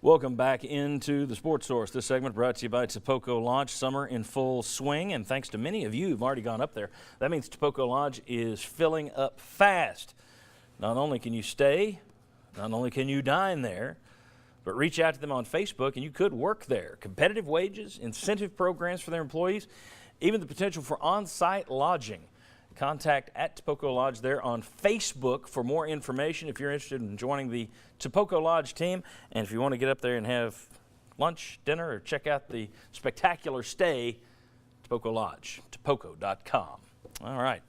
Welcome back into the Sports Source. This segment brought to you by Tapoco Lodge. Summer in full swing, and thanks to many of you who've already gone up there. That means Tapoco Lodge is filling up fast. Not only can you stay, not only can you dine there, but reach out to them on Facebook and you could work there. Competitive wages, incentive programs for their employees, even the potential for on-site lodging. Contact at Tapoco Lodge there on Facebook for more information if you're interested in joining the Tapoco Lodge team. And if you want to get up there and have lunch, dinner, or check out the spectacular stay, Tapoco Lodge, tapoco.com. All right.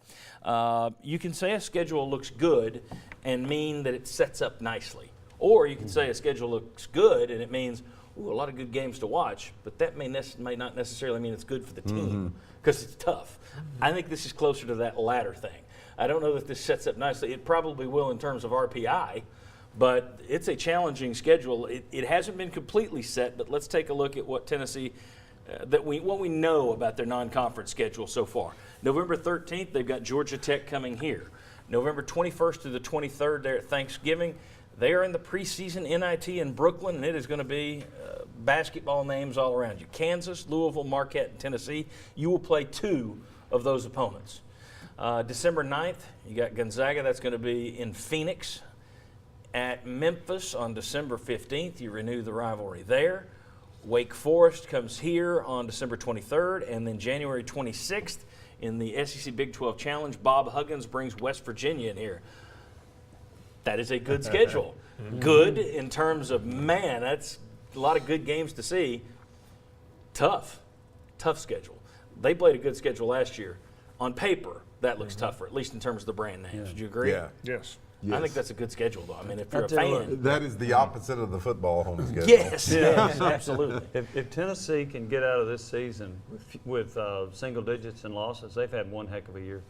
You can say a schedule looks good and mean that it sets up nicely. Or you can say a schedule looks good and it means a lot of good games to watch, but that may not necessarily mean it's good for the team because it's tough. I think this is closer to that latter thing. I don't know that this sets up nicely. It probably will in terms of RPI, but it's a challenging schedule. It hasn't been completely set, but let's take a look at what Tennessee, what we know about their non-conference schedule so far. November 13th, they've got Georgia Tech coming here. November 21st to the 23rd, there at Thanksgiving. They are in the preseason NIT in Brooklyn, and it is going to be basketball names all around you. Kansas, Louisville, Marquette, and Tennessee. You will play 2 of those opponents. December 9th, you got Gonzaga. That's going to be in Phoenix. At Memphis on December 15th, you renew the rivalry there. Wake Forest comes here on December 23rd, and then January 26th in the SEC Big 12 Challenge, Bob Huggins brings West Virginia in here. That is a good schedule. Good in terms of, man, that's a lot of good games to see. Tough schedule. They played a good schedule last year. On paper, that looks tougher, at least in terms of the brand names. Do you agree? Yeah. Yes. I think that's a good schedule, though. I mean, if you're a fan. That is the opposite of the football home schedule. Yes, absolutely. If Tennessee can get out of this season with single digits and losses, they've had one heck of a year.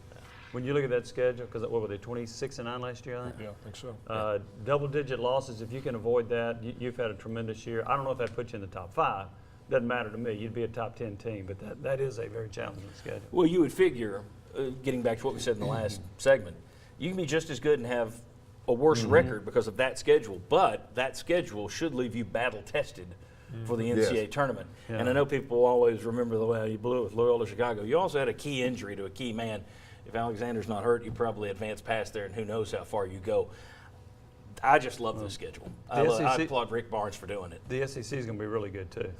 When you look at that schedule, because what were they, 26-9 last year, I think? Yeah, I think so. Double-digit losses, if you can avoid that, you've had a tremendous year. I don't know if that puts you in the top 5. Doesn't matter to me. You'd be a top 10 team, but that is a very challenging schedule. Well, you would figure, getting back to what we said in the last segment, you can be just as good and have a worse record because of that schedule, but that schedule should leave you battle-tested for the NCAA tournament. Yeah. And I know people always remember the way you blew it with Loyola Chicago. You also had a key injury to a key man. If Alexander's not hurt, you probably advance past there, and who knows how far you go. I just love the schedule. I applaud Rick Barnes for doing it. The SEC is going to be really good, too.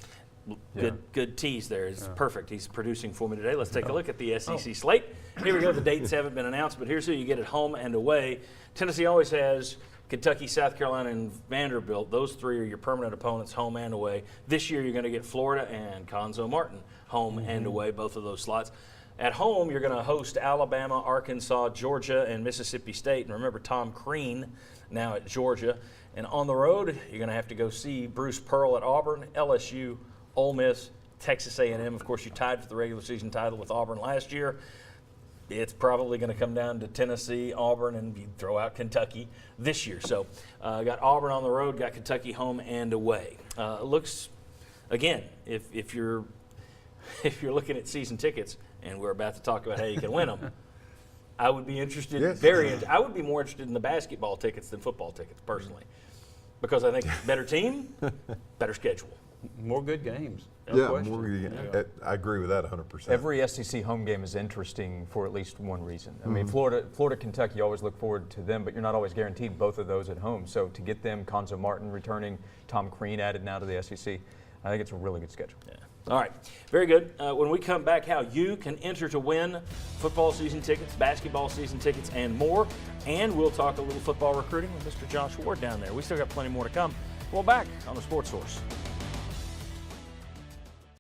Good tease there. It's perfect. He's producing for me today. Let's take a look at the SEC slate. Here we go. The dates haven't been announced, but here's who you get at home and away. Tennessee always has Kentucky, South Carolina, and Vanderbilt. Those 3 are your permanent opponents, home and away. This year you're going to get Florida and Conzo Martin, home and away, both of those slots. At home, you're going to host Alabama, Arkansas, Georgia, and Mississippi State. And remember Tom Crean now at Georgia. And on the road, you're going to have to go see Bruce Pearl at Auburn, LSU, Ole Miss, Texas A&M. Of course, you tied for the regular season title with Auburn last year. It's probably going to come down to Tennessee, Auburn, and you throw out Kentucky this year. So got Auburn on the road, got Kentucky home and away. Looks, again, if you're looking at season tickets, and we're about to talk about how you can win them, I would be interested, I would be more interested in the basketball tickets than football tickets, personally, because I think better team, better schedule. More good games. I agree with that 100%. Every SEC home game is interesting for at least one reason. I mean, Florida, Kentucky, you always look forward to them, but you're not always guaranteed both of those at home. So to get them, Conzo Martin returning, Tom Crean added now to the SEC, I think it's a really good schedule. Yeah. All right, very good. When we come back, how you can enter to win football season tickets, basketball season tickets, and more. And we'll talk a little football recruiting with Mr. Josh Ward down there. We still got plenty more to come. We'll back on the Sports Source.